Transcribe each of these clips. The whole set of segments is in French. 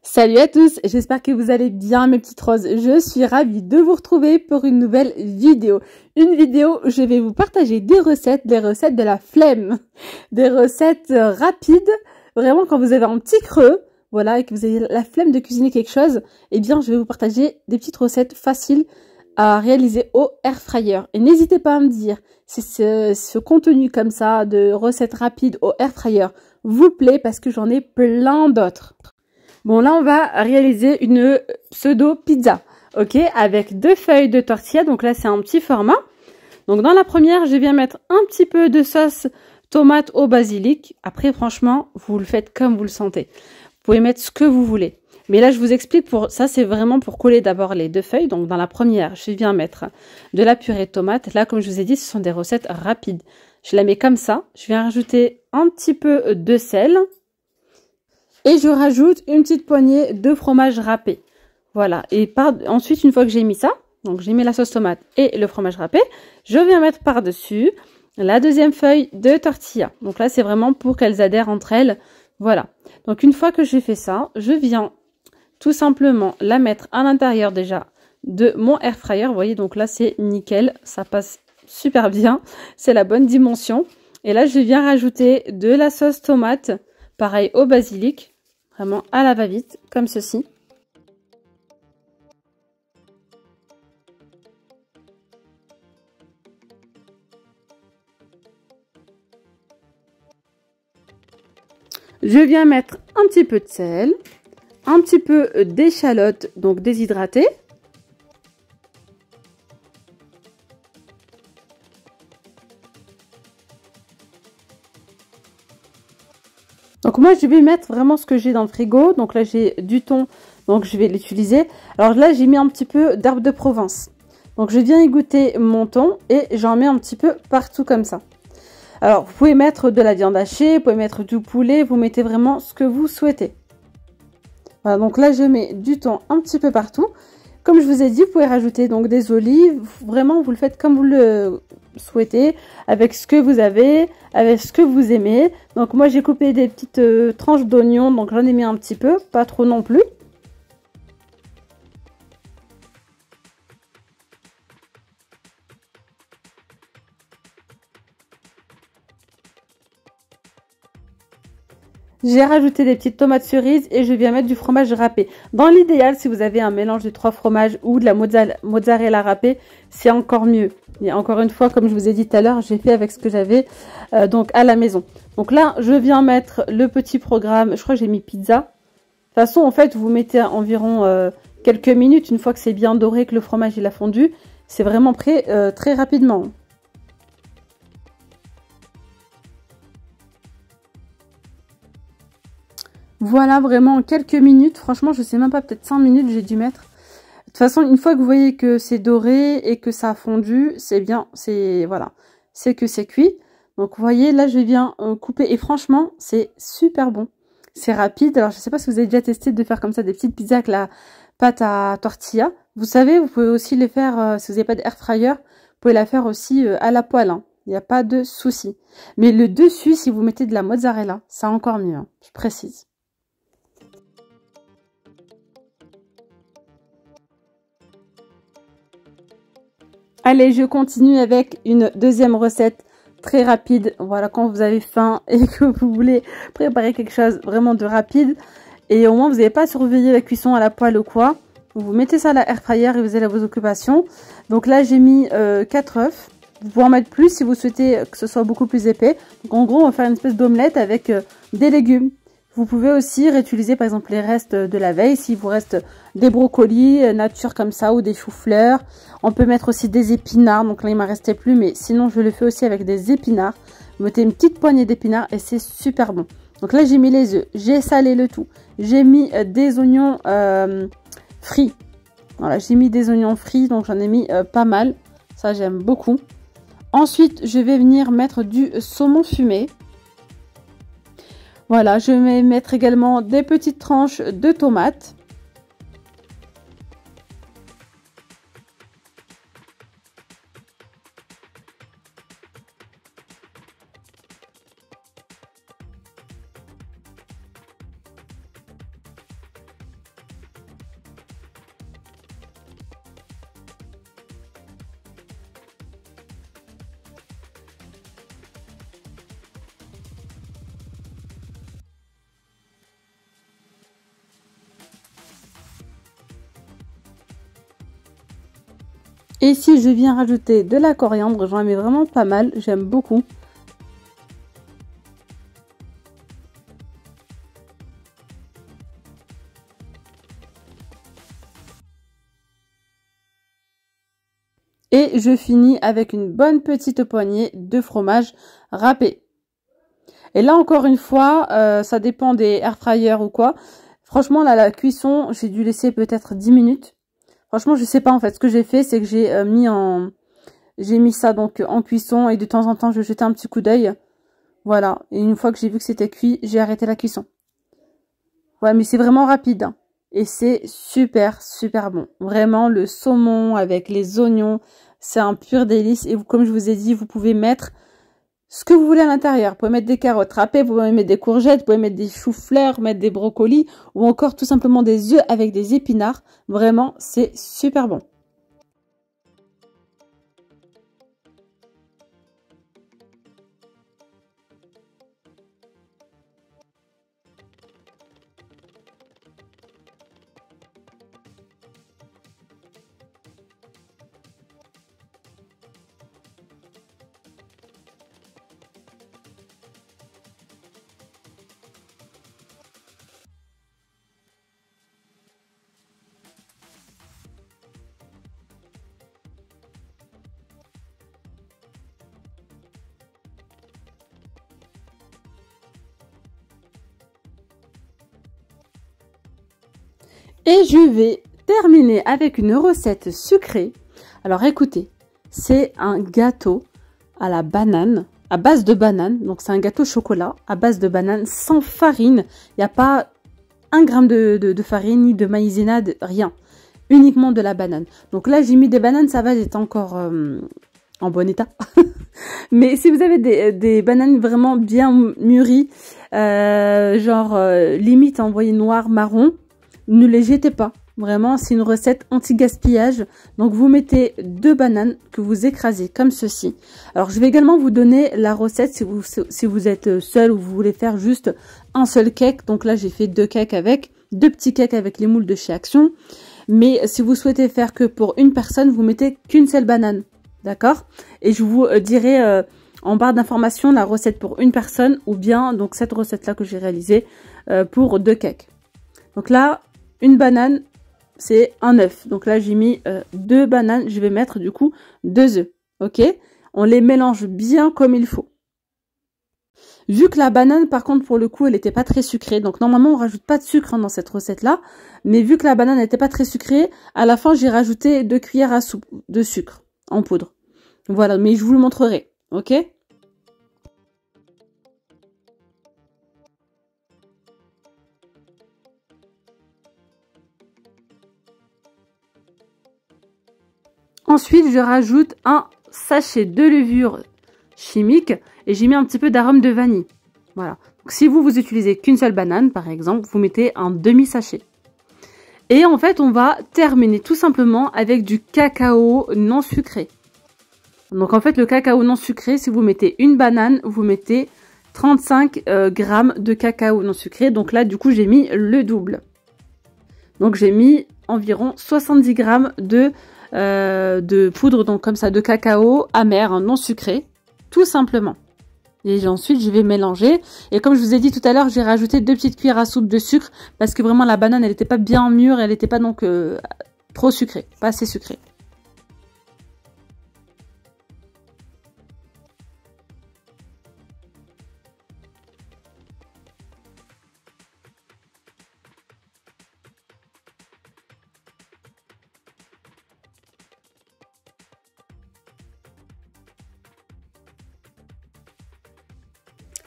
Salut à tous, j'espère que vous allez bien mes petites roses. Je suis ravie de vous retrouver pour une nouvelle vidéo. Une vidéo où je vais vous partager des recettes de la flemme. Des recettes rapides, vraiment quand vous avez un petit creux, voilà, et que vous avez la flemme de cuisiner quelque chose, eh bien je vais vous partager des petites recettes faciles à réaliser au air fryer. Et n'hésitez pas à me dire si ce contenu comme ça de recettes rapides au air fryer vous plaît parce que j'en ai plein d'autres. Bon, là, on va réaliser une pseudo pizza, ok, avec 2 feuilles de tortilla. Donc là, c'est un petit format. Donc dans la première, je viens mettre un petit peu de sauce tomate au basilic. Après, franchement, vous le faites comme vous le sentez. Vous pouvez mettre ce que vous voulez. Mais là, je vous explique, pour ça, c'est vraiment pour coller d'abord les 2 feuilles. Donc dans la première, je viens mettre de la purée de tomate. Là, comme je vous ai dit, ce sont des recettes rapides. Je la mets comme ça. Je viens rajouter un petit peu de sel. Et je rajoute une petite poignée de fromage râpé. Voilà. Et ensuite, une fois que j'ai mis ça, donc j'ai mis la sauce tomate et le fromage râpé, je viens mettre par-dessus la deuxième feuille de tortilla. Donc là, c'est vraiment pour qu'elles adhèrent entre elles. Voilà. Donc une fois que j'ai fait ça, je viens tout simplement la mettre à l'intérieur déjà de mon air fryer. Vous voyez, donc là, c'est nickel. Ça passe super bien. C'est la bonne dimension. Et là, je viens rajouter de la sauce tomate. Pareil au basilic, vraiment à la va-vite, comme ceci. Je viens mettre un petit peu de sel, un petit peu d'échalote, donc déshydratée. Donc moi je vais mettre vraiment ce que j'ai dans le frigo. Donc là j'ai du thon, donc je vais l'utiliser. Alors là j'ai mis un petit peu d'herbe de Provence. Donc je viens égoutter mon thon et j'en mets un petit peu partout comme ça. Alors vous pouvez mettre de la viande hachée, vous pouvez mettre du poulet, vous mettez vraiment ce que vous souhaitez. Voilà, donc là je mets du thon un petit peu partout. Comme je vous ai dit, vous pouvez rajouter donc des olives. Vraiment, vous le faites comme vous le souhaitez, avec ce que vous avez, avec ce que vous aimez. Donc moi, j'ai coupé des petites tranches d'oignons, donc j'en ai mis un petit peu, pas trop non plus. J'ai rajouté des petites tomates cerises et je viens mettre du fromage râpé. Dans l'idéal, si vous avez un mélange de 3 fromages ou de la mozzarella râpée, c'est encore mieux. Et encore une fois, comme je vous ai dit tout à l'heure, j'ai fait avec ce que j'avais donc à la maison. Donc là, je viens mettre le petit programme. Je crois que j'ai mis pizza. De toute façon, en fait, vous mettez environ quelques minutes. Une fois que c'est bien doré, que le fromage il a fondu, c'est vraiment prêt très rapidement. Voilà, vraiment en quelques minutes. Franchement, je sais même pas, peut-être 5 minutes, j'ai dû mettre. De toute façon, une fois que vous voyez que c'est doré et que ça a fondu, c'est bien, voilà, c'est que c'est cuit. Donc, vous voyez, là, je viens couper et franchement, c'est super bon. C'est rapide. Alors, je sais pas si vous avez déjà testé de faire comme ça des petites pizzas avec la pâte à tortilla. Vous savez, vous pouvez aussi les faire, si vous n'avez pas d'air fryer, vous pouvez la faire aussi à la poêle, hein. Il n'y a pas de souci. Mais le dessus, si vous mettez de la mozzarella, c'est encore mieux, hein, je précise. Allez, je continue avec une deuxième recette très rapide. Voilà, quand vous avez faim et que vous voulez préparer quelque chose vraiment de rapide. Et au moins, vous n'avez pas à surveiller la cuisson à la poêle ou quoi. Vous mettez ça à la air fryer et vous allez à vos occupations. Donc là, j'ai mis 4 œufs. Vous pouvez en mettre plus si vous souhaitez que ce soit beaucoup plus épais. Donc en gros, on va faire une espèce d'omelette avec des légumes. Vous pouvez aussi réutiliser par exemple les restes de la veille, s'il vous reste des brocolis nature comme ça ou des choux-fleurs. On peut mettre aussi des épinards, donc là il ne m'en restait plus, mais sinon je le fais aussi avec des épinards. Vous mettez une petite poignée d'épinards et c'est super bon. Donc là j'ai mis les œufs, j'ai salé le tout. J'ai mis des oignons frits. Voilà, j'ai mis des oignons frits, donc j'en ai mis pas mal. Ça j'aime beaucoup. Ensuite je vais venir mettre du saumon fumé. Voilà, je vais mettre également des petites tranches de tomates. Et ici, je viens rajouter de la coriandre. J'en mets vraiment pas mal. J'aime beaucoup. Et je finis avec une bonne petite poignée de fromage râpé. Et là, encore une fois, ça dépend des air fryers ou quoi. Franchement, là, la cuisson, j'ai dû laisser peut-être 10 minutes. Franchement, je sais pas en fait. Ce que j'ai fait, c'est que j'ai mis ça donc en cuisson et de temps en temps, je jetais un petit coup d'œil. Voilà. Et une fois que j'ai vu que c'était cuit, j'ai arrêté la cuisson. Ouais, mais c'est vraiment rapide. Hein. Et c'est super, super bon. Vraiment, le saumon avec les oignons, c'est un pur délice. Et vous, comme je vous ai dit, vous pouvez mettre ce que vous voulez à l'intérieur. Vous pouvez mettre des carottes râpées, vous pouvez mettre des courgettes, vous pouvez mettre des choux-fleurs, mettre des brocolis ou encore tout simplement des œufs avec des épinards. Vraiment, c'est super bon. Et je vais terminer avec une recette sucrée. Alors écoutez, c'est un gâteau à la banane, à base de banane. Donc c'est un gâteau chocolat à base de banane sans farine. Il n'y a pas 1 gramme de farine, ni de maïzena, rien. Uniquement de la banane. Donc là j'ai mis des bananes, ça va, elles étaient encore en bon état. Mais si vous avez des bananes vraiment bien mûries, limite envoyées noir, marron, ne les jetez pas. Vraiment, c'est une recette anti-gaspillage. Donc, vous mettez 2 bananes que vous écrasez comme ceci. Alors, je vais également vous donner la recette si vous êtes seul ou vous voulez faire juste un seul cake. Donc là, j'ai fait 2 cakes avec 2 petits cakes avec les moules de chez Action. Mais si vous souhaitez faire que pour une personne, vous mettez qu'une seule banane. D'accord? Et je vous dirai en barre d'informations la recette pour une personne ou bien donc cette recette-là que j'ai réalisée pour 2 cakes. Donc là, une banane, c'est un œuf. Donc là, j'ai mis 2 bananes. Je vais mettre du coup 2 œufs. Ok? On les mélange bien comme il faut. Vu que la banane, par contre, pour le coup, elle n'était pas très sucrée. Donc normalement, on rajoute pas de sucre dans cette recette-là. Mais vu que la banane n'était pas très sucrée, à la fin, j'ai rajouté 2 cuillères à soupe de sucre en poudre. Voilà, mais je vous le montrerai. Ok? Ensuite, je rajoute un sachet de levure chimique et j'ai mis un petit peu d'arôme de vanille. Voilà. Donc, si vous utilisez qu'une seule banane, par exemple, vous mettez un demi-sachet. Et en fait, on va terminer tout simplement avec du cacao non sucré. Donc en fait, le cacao non sucré, si vous mettez une banane, vous mettez 35 grammes de cacao non sucré. Donc là, du coup, j'ai mis le double. Donc j'ai mis environ 70 grammes de poudre, donc comme ça, de cacao amer, hein, non sucré, tout simplement. Et ensuite, je vais mélanger. Et comme je vous ai dit tout à l'heure, j'ai rajouté 2 petites cuillères à soupe de sucre parce que vraiment la banane, elle n'était pas bien mûre, elle n'était pas donc trop sucrée, pas assez sucrée.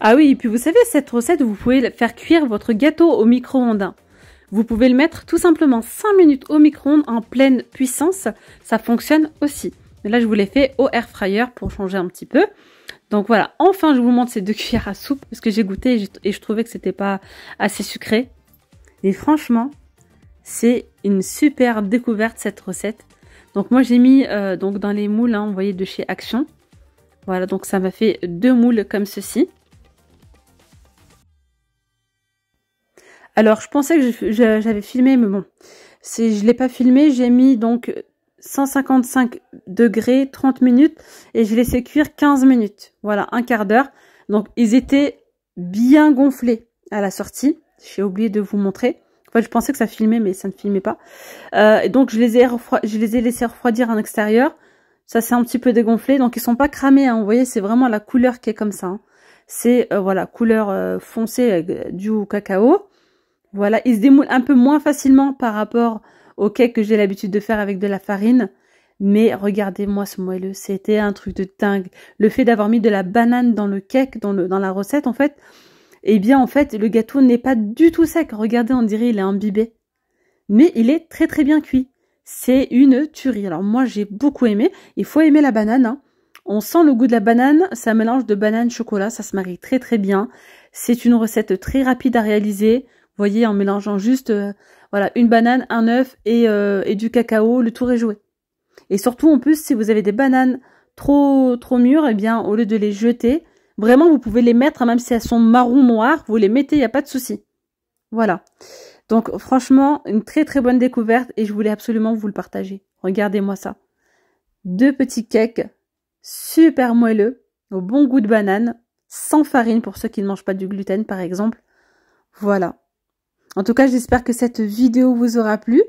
Ah oui, et puis vous savez, cette recette, vous pouvez faire cuire votre gâteau au micro-ondes. Vous pouvez le mettre tout simplement 5 minutes au micro-ondes en pleine puissance. Ça fonctionne aussi. Mais là, je vous l'ai fait au air fryer pour changer un petit peu. Donc voilà, enfin, je vous montre ces 2 cuillères à soupe parce que j'ai goûté et je trouvais que c'était pas assez sucré. Et franchement, c'est une super découverte cette recette. Donc moi, j'ai mis donc dans les moules, hein, vous voyez, de chez Action. Voilà, donc ça m'a fait 2 moules comme ceci. Alors, je pensais que j'avais filmé, mais bon, je l'ai pas filmé. J'ai mis donc 155 degrés, 30 minutes. Et je laissais cuire 15 minutes. Voilà, un quart d'heure. Donc, ils étaient bien gonflés à la sortie. J'ai oublié de vous montrer. En fait, je pensais que ça filmait, mais ça ne filmait pas. Et donc, je les ai laissés refroidir en extérieur. Ça s'est un petit peu dégonflé. Donc, ils sont pas cramés. Hein. Vous voyez, c'est vraiment la couleur qui est comme ça. Hein. C'est, voilà, couleur foncée due au cacao. Voilà, ils se démoulent un peu moins facilement par rapport au cake que j'ai l'habitude de faire avec de la farine. Mais regardez-moi ce moelleux, c'était un truc de dingue. Le fait d'avoir mis de la banane dans le cake, dans la recette, en fait, eh bien, en fait, le gâteau n'est pas du tout sec. Regardez, on dirait il est imbibé. Mais il est très très bien cuit. C'est une tuerie. Alors moi, j'ai beaucoup aimé. Il faut aimer la banane. Hein. On sent le goût de la banane. C'est un mélange de banane chocolat. Ça se marie très très bien. C'est une recette très rapide à réaliser. Vous voyez, en mélangeant juste voilà, une banane, un œuf et du cacao, le tour est joué. Et surtout, en plus, si vous avez des bananes trop mûres, eh bien, au lieu de les jeter, vraiment, vous pouvez les mettre, même si elles sont marron noir, vous les mettez, il n'y a pas de souci. Voilà. Donc, franchement, une très très bonne découverte et je voulais absolument vous le partager. Regardez-moi ça. 2 petits cakes super moelleux, au bon goût de banane, sans farine pour ceux qui ne mangent pas du gluten, par exemple. Voilà. En tout cas, j'espère que cette vidéo vous aura plu.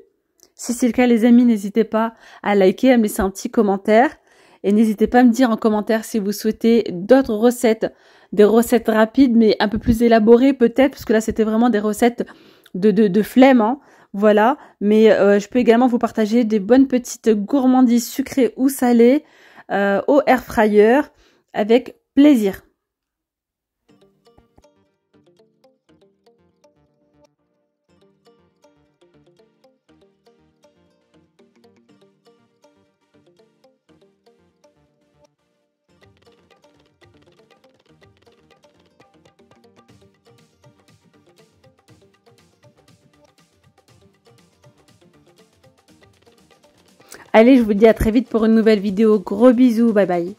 Si c'est le cas, les amis, n'hésitez pas à liker, à me laisser un petit commentaire. Et n'hésitez pas à me dire en commentaire si vous souhaitez d'autres recettes, des recettes rapides, mais un peu plus élaborées peut-être, parce que là, c'était vraiment des recettes de flemme. Hein. Voilà. Mais je peux également vous partager des bonnes petites gourmandises sucrées ou salées au air fryer avec plaisir. Allez, je vous dis à très vite pour une nouvelle vidéo. Gros bisous, bye bye.